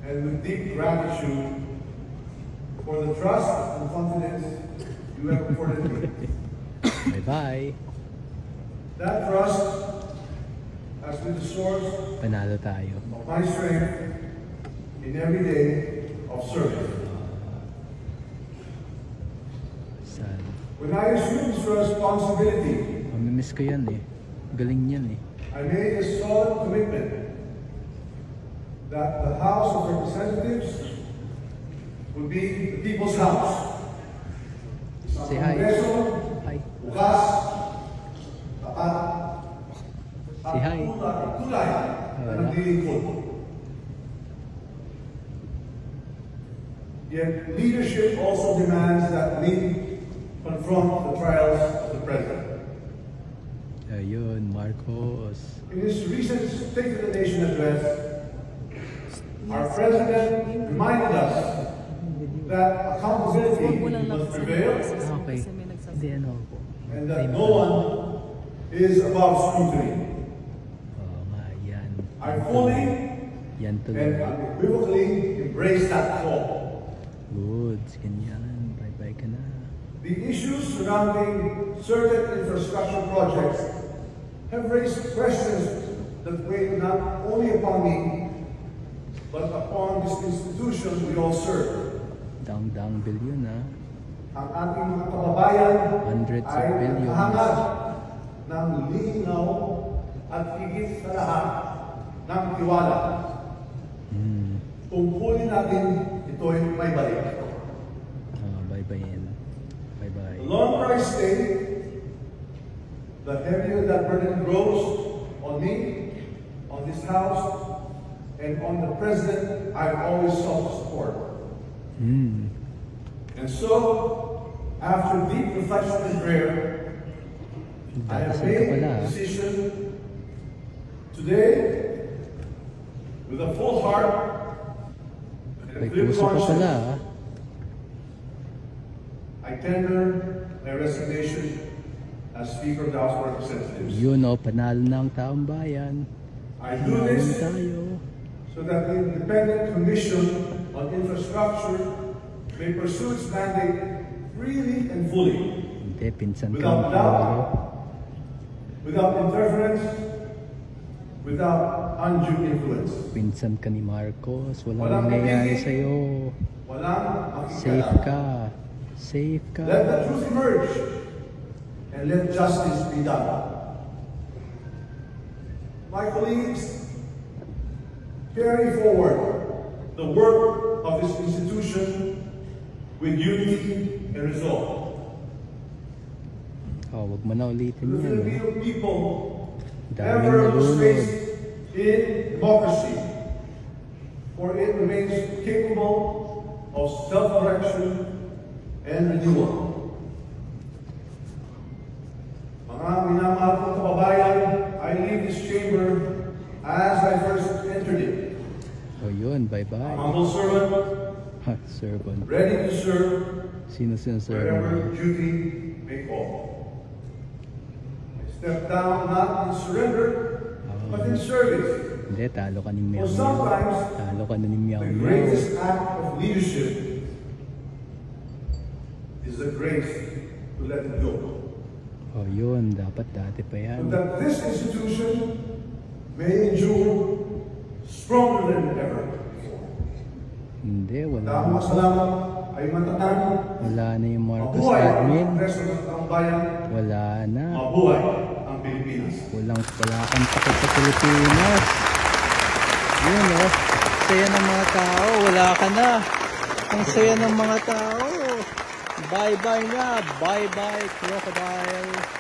and with deep gratitude for the trust and confidence you have accorded me. Bye-bye. That trust has been the source Panalo tayo. of my strength in every day of service. Sad. When I assumed this responsibility, Mamimiss ko yan eh. Galing yan eh. I made a solid commitment that the House of Representatives would be the people's house. Say hi. Kongreso, Hi. bukas, tapat, Say hi. tulay na naglilingkod. Yet leadership also demands that we confront the trials of the President. Ayun, Marcos. In his recent State of the Nation address, our President reminded us that accountability must prevail Okay. Hindi, ano po. and that no one is above scrutiny. Oo nga, yan. I fully Yan and tuloy. unequivocally embrace that call. Good. Ganyan. Bye-bye ka na. The issues surrounding certain infrastructure projects have raised questions that weigh not only upon me, but upon this institution we all serve. Dang billion ha. Ang ating mga kababayan Hundreds of ay billions. nangangad ng linaw at higit sa lahat ng tiwala. Tungkulin natin ito'y may balik. Bye-bye yan. Bye-bye. The longer I stay, the heavier that burden grows on me, on this house, and on the President I've always sought to support. And so, after deep reflection and prayer, I have Dadasal ka made pala, a decision today with a full heart and a May clear puso ka pala conscience. ha. I tender my resignation as Speaker of the House of Representatives. Yun o, panalo na ang taong bayan. I do Panalo this tayo. so that the Independent Commission on Infrastructure may pursue its mandate freely and fully, Hindi, pinsan ka without ng doubt, Panalo. without interference, without undue influence. Pinsan ka ni Marcos. Walang Walang nangyayari pipigil. sa'yo. Walang Safe makikita. ka. Safe ka. Let the truth emerge and let justice be done. My colleagues, carry forward the work of this institution with unity and resolve. Wag mo na ulitin The yan. Filipino people Daming never lose nalunod. faith in democracy, for it remains capable of self-correction and renewal. Mga minamahal kong kababayan, I leave this chamber as I first entered it. O yun, bye-bye. Humble servant, Ha, servant. ready to serve Sino sinaserve wherever mo? duty may call. I step down not in surrender, but in service. Hindi, talo ka ni Meow For Meow. sometimes, Talo ka na ni Meow the Meow. greatest act of leadership is the grace to let it go. O yun, dapat dati pa So yan. that this institution may endure stronger than ever before. Hindi, Ang wala. mga salamat ay matatag. Wala na yung Marcos Mabuhay ang admin. Kongreso ng Taong Bayan. Wala na. Mabuhay ang Pilipinas. Wala kang takot sa Pilipinas. Yun o. Saya ng mga tao. Wala ka na. Ang saya ng mga tao. Bye-bye na. Bye-bye, crocodile.